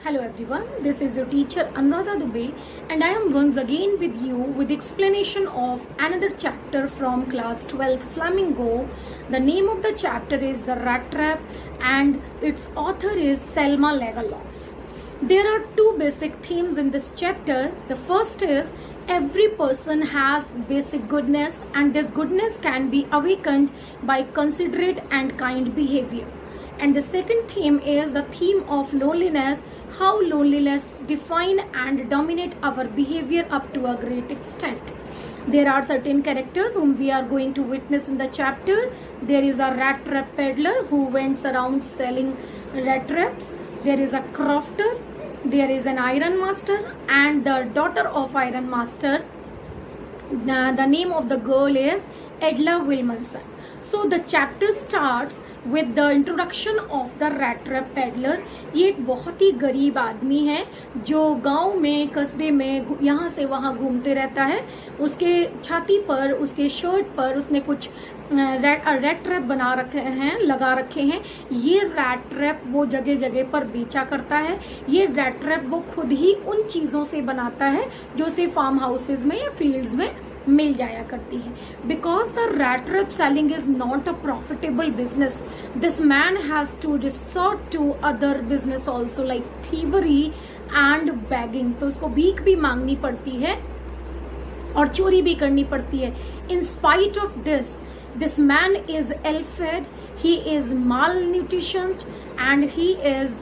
Hello everyone, this is your teacher Anuradha Dubey and I am once again with you with explanation of another chapter from class 12th Flamingo. The name of the chapter is The Rat Trap and its author is Selma Lagerlof. There are two basic themes in this chapter. The first is every person has basic goodness and this goodness can be awakened by considerate and kind behavior. And the second theme is the theme of loneliness, how loneliness define and dominate our behavior up to a great extent. There are certain characters whom we are going to witness in the chapter. There is a rat trap peddler who went around selling rat traps. There is a crofter. There is an iron master and the daughter of iron master. The name of the girl is Edla Wilmanson. So the chapter starts with the introduction of the rat trap peddler. ये एक बहुत ही गरीब आदमी है जो गांव में कस्बे में यहाँ से वहाँ घूमते रहता है. उसके छाती पर उसके शर्ट पर उसने कुछ रैट ट्रैप बना रखे हैं, लगा रखे हैं. ये रैट ट्रैप वो जगह जगह पर बेचा करता है. ये रैट ट्रैप वो खुद ही उन चीजों से बनाता है जो उसे फार्म हाउसेज में या फील्ड्स में मिल जाया करती है. Because the rat trap selling is not a profitable business, this man has to resort to other business also like thievery and begging. तो उसको भीख भी मांगनी पड़ती है और चोरी भी करनी पड़ती है. In spite of this man is ill-fed, he is malnutritioned and he is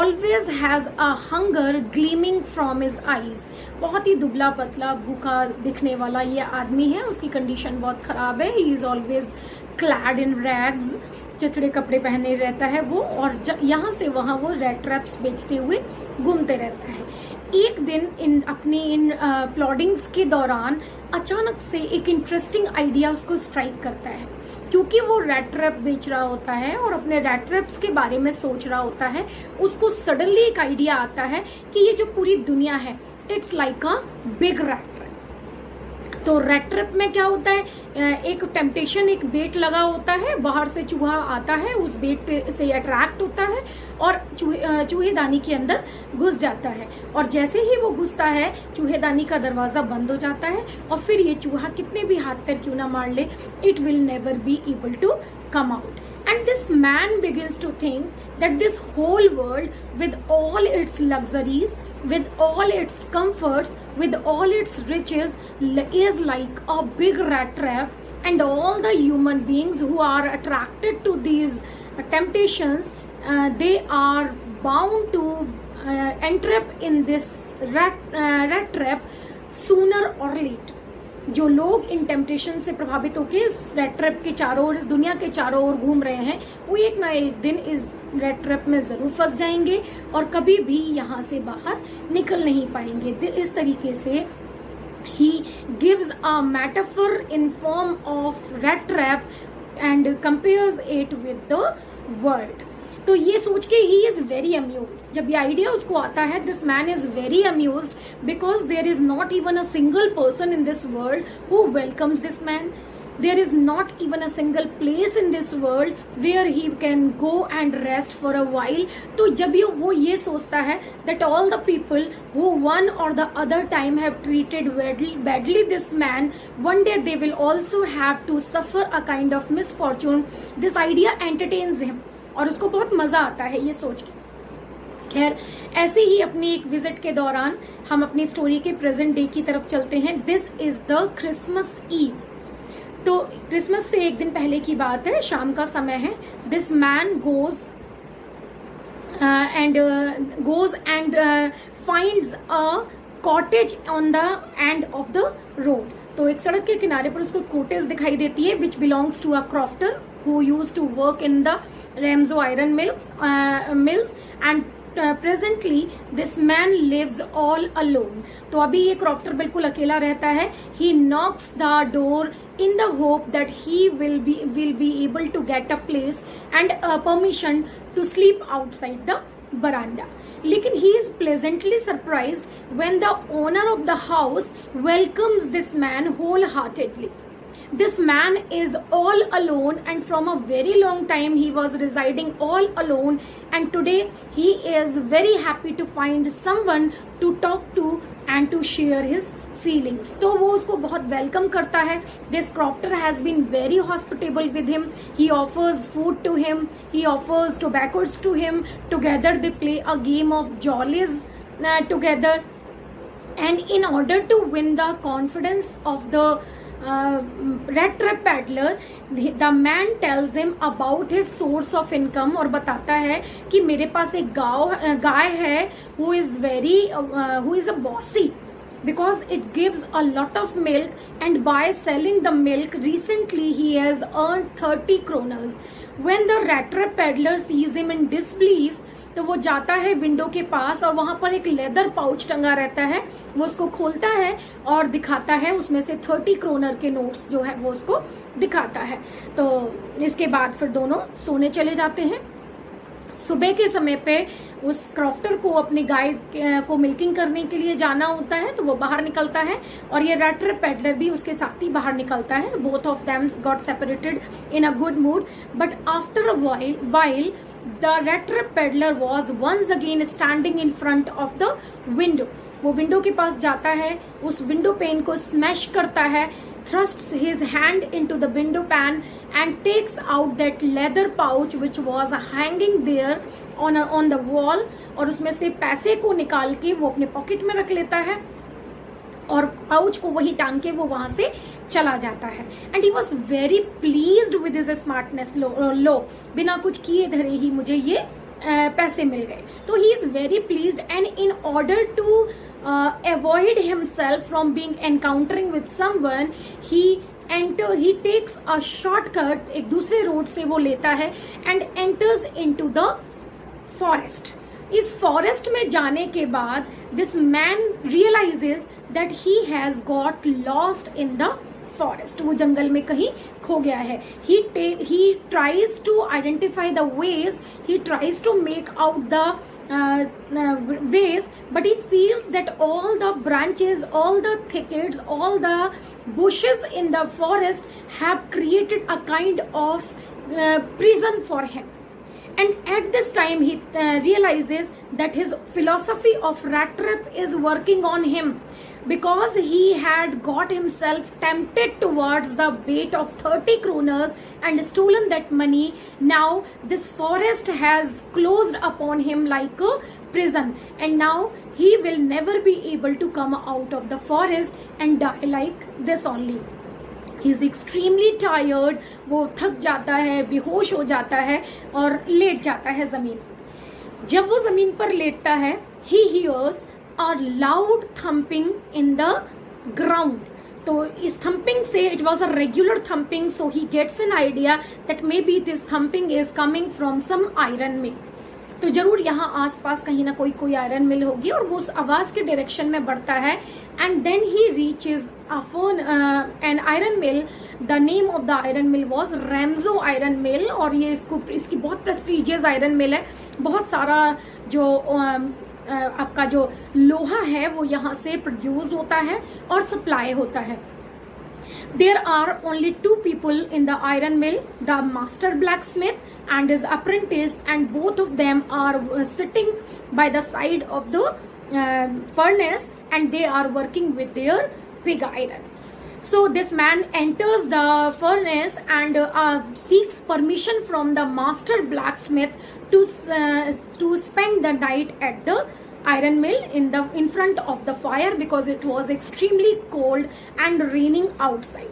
always has a hunger gleaming from his eyes. बहुत ही दुबला पतला भूखा दिखने वाला ये आदमी है. उसकी कंडीशन बहुत खराब है. he is always clad in rags, चिथड़े कपड़े पहने रहता है वो और यहाँ से वहाँ वो रेड ट्रैप्स बेचते हुए घूमते रहता है. एक दिन अपनी प्लॉडिंग्स के दौरान अचानक से एक इंटरेस्टिंग आइडिया उसको स्ट्राइक करता है. क्योंकि वो रैट ट्रैप बेच रहा होता है और अपने रैट ट्रैप्स के बारे में सोच रहा होता है, उसको सडनली एक आइडिया आता है कि ये जो पूरी दुनिया है it's like a big rat trap. तो रैट ट्रैप में क्या होता है, एक टेम्पटेशन, एक बेट लगा होता है, बाहर से चूहा आता है, उस बेट से अट्रैक्ट होता है और चूहेदानी के अंदर घुस जाता है. और जैसे ही वो घुसता है चूहेदानी का दरवाजा बंद हो जाता है और फिर ये चूहा कितने भी हाथ पैर क्यों ना मार ले, it will never be able to come out. And this man begins to think that this whole world with all its luxuries, with all its comforts, with all its riches is like a big rat trap, and all the human beings who are attracted to these temptations, they are bound to entrap in this rat trap sooner or later. जो लोग इन temptation से प्रभावित होकर इस red trap के चारों ओर, इस दुनिया के चारों ओर घूम रहे हैं, वो एक ना एक दिन इस रेड ट्रैप में जरूर फंस जाएंगे और कभी भी यहाँ से बाहर निकल नहीं पाएंगे. इस तरीके से he gives a metaphor in form of rat trap and compares it with the world. तो ये सोच के ही इज वेरी अम्यूज्ड. जब ये आइडिया उसको आता है, this man is very amused because there is not even a single person in this world who welcomes this man. There is not even a single place in this world where he can go and rest for a while. तो जब वो ये सोचता है that all the people who one or the other time have treated badly this man, one day they will also have to suffer a kind of misfortune. This idea entertains him और उसको बहुत मजा आता है ये सोच के. खैर, ऐसे ही अपनी एक विजिट के दौरान हम अपनी स्टोरी के प्रेजेंट डे की तरफ चलते हैं. This is the Christmas Eve. तो क्रिसमस से एक दिन पहले की बात है, शाम का समय है. This man goes and finds a cottage on the end of the road. तो एक सड़क के किनारे पर उसको कॉटेज दिखाई देती है which belongs to a crofter who used to work in the Ramsau iron mills and presently this man lives all alone. तो अभी ये क्रॉफ्टर बिल्कुल अकेला रहता है. He knocks the door in the hope that he will be able to get a place and permission to sleep outside the veranda. लेकिन he is pleasantly surprised when the owner of the house welcomes this man wholeheartedly. This man is all alone, and from a very long time he was residing all alone, and today he is very happy to find someone to talk to and to share his feelings. तो वो उसको बहुत welcome करता है. This crofter has been very hospitable with him. He offers food to him. He offers tobaccos to him. Together they play a game of jollies together. And in order to win the confidence of the rat trap peddler, the man tells him about his source of income और बताता है कि मेरे पास एक गाय है who is a bossy because it gives a lot of milk, and by selling the milk recently he has earned 30 kroners. When the rat trap peddler sees him in disbelief, तो वो जाता है विंडो के पास और वहां पर एक leather pouch टंगा रहता है. वो उसको खोलता है और दिखाता है, उसमें से 30 क्रोनर के नोट्स जो है वो उसको दिखाता है. तो इसके बाद फिर दोनों सोने चले जाते हैं. सुबह के समय पे उस क्रॉफ्टर को अपनी गाय को मिल्किंग करने के लिए जाना होता है, तो वो बाहर निकलता है और ये rat trap peddler भी उसके साथ ही बाहर निकलता है. Both of them got separated in a good mood, but after a while the rat trap peddler was once again standing in front of the window. वो विंडो के पास जाता है, उस विंडो पेन को स्मैश करता है, thrusts his hand into the window pane and takes out that leather pouch which was hanging there on the wall, और उसमें से पैसे को निकाल के वो अपने पॉकेट में रख लेता है और पाउच को वही टांग के वो वहां से चला जाता है. And he was very pleased with his smartness. लो बिना कुछ किए धरे ही मुझे ये पैसे मिल गए. तो he is very pleased, and in order to avoid himself from being encountering with someone, he takes a shortcut, एक दूसरे रोड से वो लेता है and enters into the forest. इस फॉरेस्ट में जाने के बाद this man realises that he has got lost in the forest. वो जंगल में कहीं खो गया है. he tries to identify the ways, he tries to make out the ways, but he feels that all the branches, all the thickets, all the bushes in the forest have created a kind of prison for him. And at this time he realizes that his philosophy of rat trap is working on him, because he had got himself tempted towards the bait of 30 kroners and stolen that money. Now this forest has closed upon him like a prison, and now he will never be able to come out of the forest and die like this only. He is extremely tired. वो थक जाता है, बेहोश हो जाता है और late जाता है जमीन. जब वो जमीन पर लेटता है, he hears a loud thumping in the ground. तो इस thumping से, it was a regular thumping, so he gets an idea that maybe this thumping is coming from some iron mill. तो जरूर यहाँ आसपास कहीं ना कोई आयरन मिल होगी, और वो उस आवाज के डायरेक्शन में बढ़ता है. And then he reaches an iron mill. The name of the iron mill was Ramsjo iron mill, और ये इसकी बहुत प्रेस्टीजियस आयरन मिल है. बहुत सारा जो आपका जो लोहा है वो यहाँ से प्रोड्यूस होता है और सप्लाई होता है. There are only 2 people in the iron mill, the master blacksmith and his apprentice, and both of them are sitting by the side of the furnace, and they are working with their pig iron. So this man enters the furnace and seeks permission from the master blacksmith to spend the night at the iron mill in front of the fire, because it was extremely cold and raining outside.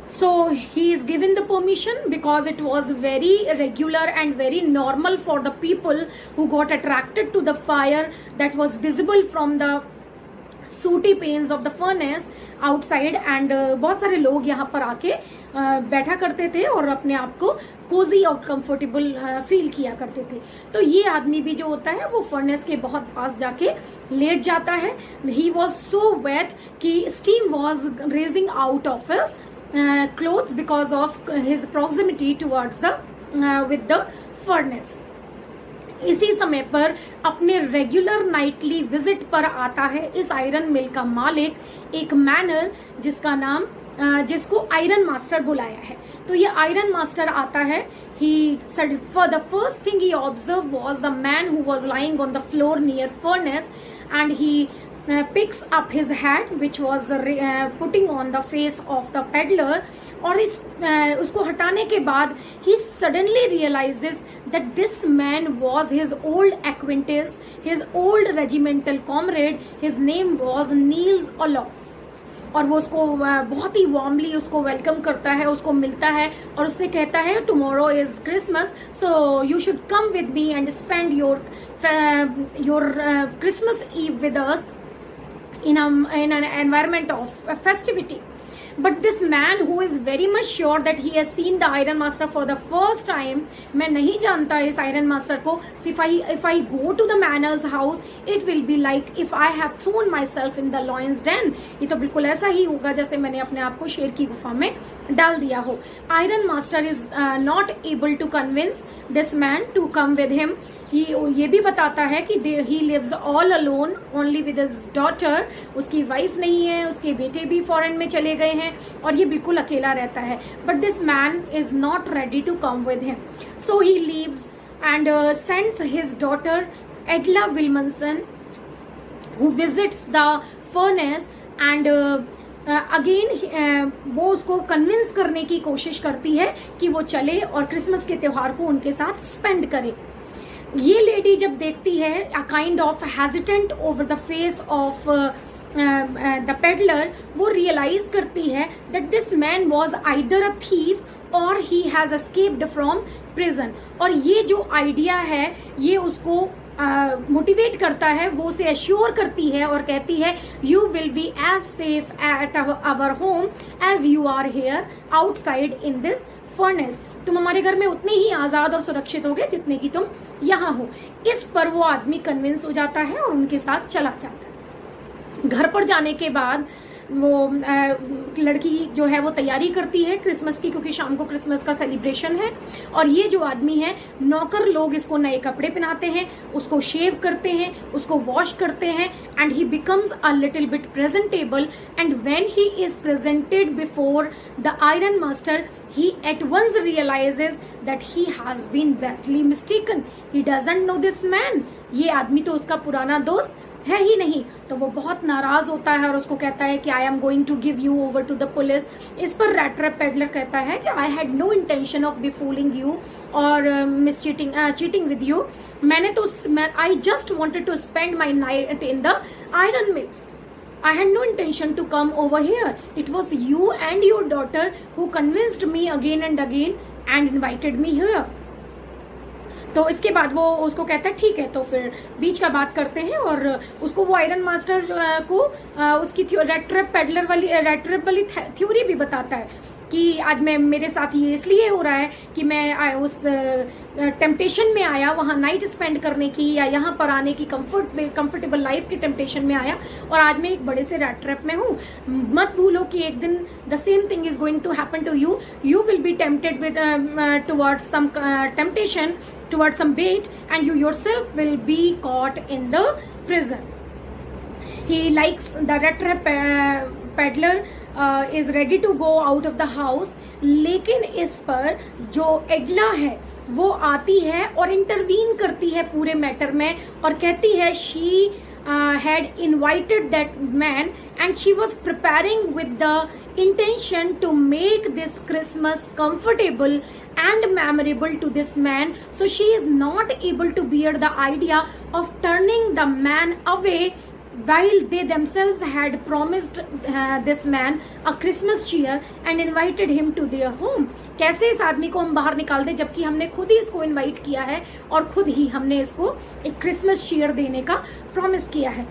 So he is given the permission because it was very regular and very normal for the people who got attracted to the fire that was visible from the सूटी pains of the furnace outside. And बहुत सारे लोग यहाँ पर आके बैठा करते थे और अपने आप को कोजी और कंफर्टेबल फील किया करते थे. तो ये आदमी भी जो होता है वो फर्नेस के बहुत पास जाके लेट जाता है. ही वॉज सो वेट कि steam was raising out of his clothes because of his proximity towards the with the furnace. इसी समय पर अपने रेगुलर नाइटली विजिट पर आता है इस आयरन मिल का मालिक, एक मैनर जिसका नाम जिसको आयरन मास्टर बुलाया है। तो ये आयरन मास्टर आता है। He said for the first thing he observed was the man who was lying on the floor near furnace, and he picks up his hat which was putting on the face of the peddler, और उसको हटाने के बाद he suddenly realizes that this man was his old acquaintance, his old regimental comrade. His name was Niels Olof, और वो उसको बहुत ही warmly उसको वेलकम करता है, उसको मिलता है और उससे कहता है tomorrow is Christmas, so you should come with me and spend your Christmas Eve with us in an environment of festivity. But this man who is very much sure that he has seen the Iron Master for the first time, मैं नहीं जानता इस Iron Master को, if I go to the manor's house, it will be like if I have thrown myself in the lion's den. ये तो बिल्कुल ऐसा ही होगा जैसे मैंने अपने आप को शेर की गुफा में डाल दिया हो. Iron Master is not able to convince this man to come with him. ये भी बताता है कि he lives all alone only with his daughter. उसकी वाइफ नहीं है, उसके बेटे भी फॉरेन में चले गए हैं और ये बिल्कुल अकेला रहता है. But this man is not ready to come with him. So he leaves and sends his daughter Edla Wilmanson, who visits the furnace, and again वो उसको कन्विंस करने की कोशिश करती है कि वो चले और क्रिसमस के त्योहार को उनके साथ स्पेंड करे. ये लेडी जब देखती है a kind of hesitant over the face of the peddler, वो रियलाइज करती है that this man was either a thief or he has escaped from prison. और ये जो आइडिया है ये उसको मोटिवेट करता है, वो उसे एश्योर करती है और कहती है you will be as safe at our home as you are here outside in this furnace. तुम हमारे घर में उतने ही आजाद और सुरक्षित होगे जितने की तुम यहाँ हो. इस पर वो आदमी कन्विंस हो जाता है और उनके साथ चला जाता है. घर पर जाने के बाद वो लड़की जो है वो तैयारी करती है क्रिसमस की, क्योंकि शाम को क्रिसमस का सेलिब्रेशन है. और ये जो आदमी है, नौकर लोग इसको नए कपड़े पहनाते हैं, उसको शेव करते हैं, उसको वॉश करते हैं, and he becomes a little bit presentable. And when he is presented before the iron master, he at once realizes that he has been badly mistaken. He doesn't know this man. ये आदमी तो उसका पुराना दोस्त है ही नहीं. तो वो बहुत नाराज होता है और उसको कहता है कि I am going to give you over to the police. इस पर रैट पेडलर कहता है कि I had no intention of befooling you or miss cheating with you. मैंने तो I just wanted to spend my night in the iron mill. I had no intention to come over here. It was you and your daughter who convinced me again and again and invited me here. तो इसके बाद वो उसको कहता है ठीक है. तो फिर बीच का बात करते हैं और उसको वो आयरन मास्टर को उसकी रेड ट्रैप वाली थ्योरी भी बताता है कि आज मैं मेरे साथ ये इसलिए हो रहा है कि मैं उस टेम्पटेशन में आया वहां नाइट स्पेंड करने की या यहाँ पर आने की कंफर्टेबल लाइफ की टेम्पटेशन में आया और आज मैं एक बड़े से रैट ट्रैप में हूँ. मत भूलो कि एक दिन the same thing is going to happen to you. You will be tempted with towards some temptation, towards some bait, and you yourself will be caught in the prison. He likes the rat trap peddler is ready to go out of the house. लेकिन इस पर जो एडला है वो आती है और intervene करती है पूरे मैटर में और कहती है she had invited that man and she was preparing with the intention to make this Christmas comfortable and memorable to this man. So she is not able to bear the idea of turning the man away while they themselves had promised this man a Christmas cheer and invited him to their home. कैसे इस आदमी को हम बाहर निकाल दें जबकि हमने खुद ही इसको इनवाइट किया है और खुद ही हमने इसको एक क्रिसमस चीयर देने का प्रॉमिस किया है.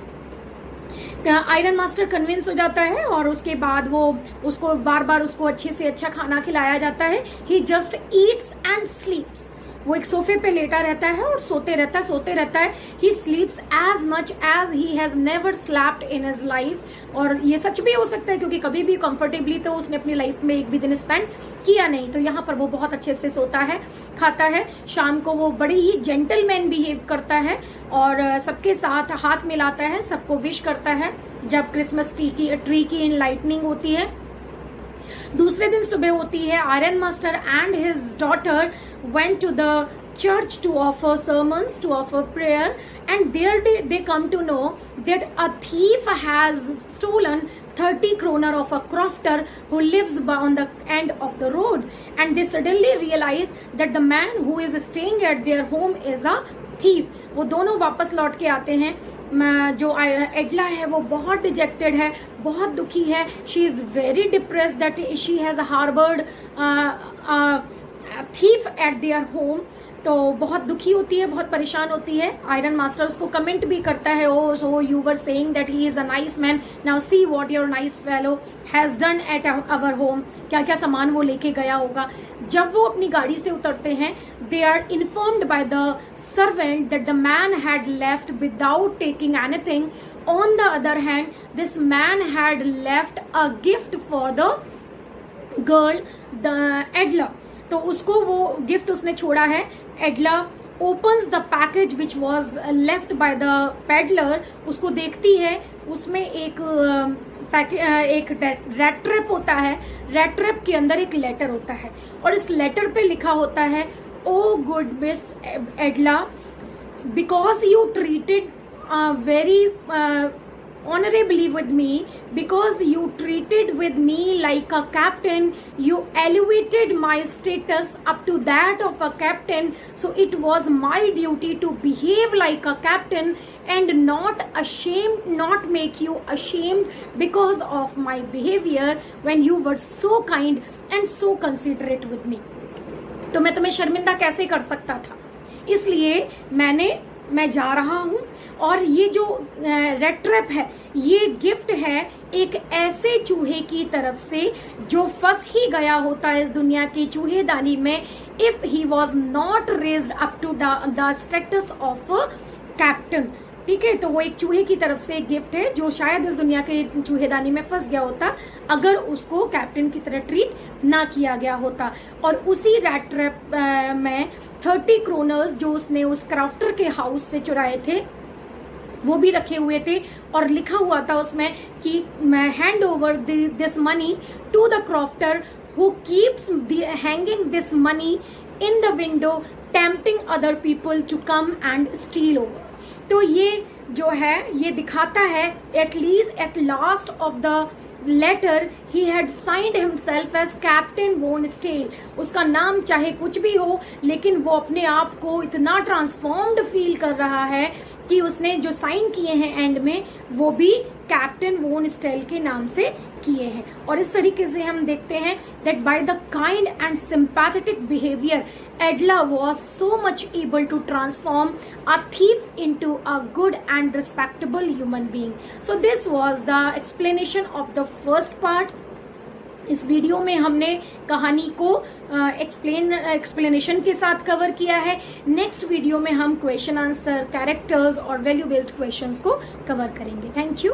आयरन मास्टर कन्विंस हो जाता है और उसके बाद वो उसको बार बार उसको अच्छे से अच्छा खाना खिलाया जाता है. ही जस्ट ईट्स एंड स्लीप्स. वो एक सोफे पे लेटा रहता है और सोते रहता है. He sleeps as much as he has never slept in his life. और ये सच भी हो सकता है क्योंकि कभी भी कंफर्टेबली तो उसने अपनी लाइफ में एक भी दिन स्पेंड किया नहीं. तो यहाँ पर वो बहुत अच्छे से सोता है, खाता है. शाम को वो बड़ी ही जेंटलमैन बिहेव करता है और सबके साथ हाथ मिलाता है, सबको विश करता है. जब क्रिसमस ट्री की इनलाइटनिंग होती है दूसरे दिन सुबह होती है, iron master and his daughter went to the church to offer sermons, to offer prayer, and there they come to know that a thief has stolen 30 kroner of a crofter who lives on the end of the road, and they suddenly realize that the man who is staying at their home is a thief. वो दोनों वापस लौट के आते हैं. जो एडला है वो बहुत डिजेक्टेड है, बहुत दुखी है. She is very depressed that she has harboured thief eight their home. तो बहुत दुखी होती है, बहुत परेशान होती है. आयरन मास्टर उसको कमेंट भी करता है, oh so you were saying that he is a nice man, now see what your nice fellow has done at our home. क्या क्या सामान वो लेके गया होगा. जब वो अपनी गाड़ी से उतरते हैं, they are informed by the servant that the man had left without taking anything. On the other hand, this man had left a gift for the girl, the Edla. तो उसको वो गिफ्ट उसने छोड़ा है. एडला opens the package which was left by the peddler. उसको देखती है, उसमें एक रैट ट्रैप होता है. रैट ट्रैप के अंदर एक लेटर होता है और इस लेटर पे लिखा होता है, oh good miss Edla, because you treated very honorably with me, because you treated with me like a captain, you elevated my status up to that of a captain, so it was my duty to behave like a captain and not make you ashamed because of my behavior when you were so kind and so considerate with me. तो मैं तुम्हें शर्मिंदा कैसे कर सकता था, इसलिए मैं जा रहा हूं. और ये जो रेड ट्रैप है, ये गिफ्ट है एक ऐसे चूहे की तरफ से जो फंस ही गया होता है इस दुनिया की चूहेदानी में, if he was not raised up to the status of captain. ठीक है, तो वो एक चूहे की तरफ से एक गिफ्ट है जो शायद इस दुनिया के चूहेदानी में फंस गया होता अगर उसको कैप्टन की तरह ट्रीट ना किया गया होता. और उसी रैट ट्रैप में 30 क्रोनर्स जो उसने उस क्राफ्टर के हाउस से चुराए थे वो भी रखे हुए थे और लिखा हुआ था उसमें कि मैं hand over this money to the crafter who keeps hanging this money in the window tempting other people to come and steal over. तो ये जो है ये दिखाता है at last of the letter he had signed himself as Captain von Stahle. उसका नाम चाहे कुछ भी हो, लेकिन वो अपने आप को इतना ट्रांसफॉर्म्ड फील कर रहा है कि उसने जो साइन किए हैं एंड में वो भी कैप्टन वोन स्टेल के नाम से किए हैं. और इस तरीके से हम देखते हैं that by the kind and sympathetic behaviour Edla was so much able to transform a thief into a good and respectable human being. So this was the explanation of the first part. इस video में हमने कहानी को explanation के साथ cover किया है. Next video में हम क्वेश्चन आंसर, कैरेक्टर्स और वैल्यू बेस्ड क्वेश्चंस को कवर करेंगे. Thank you.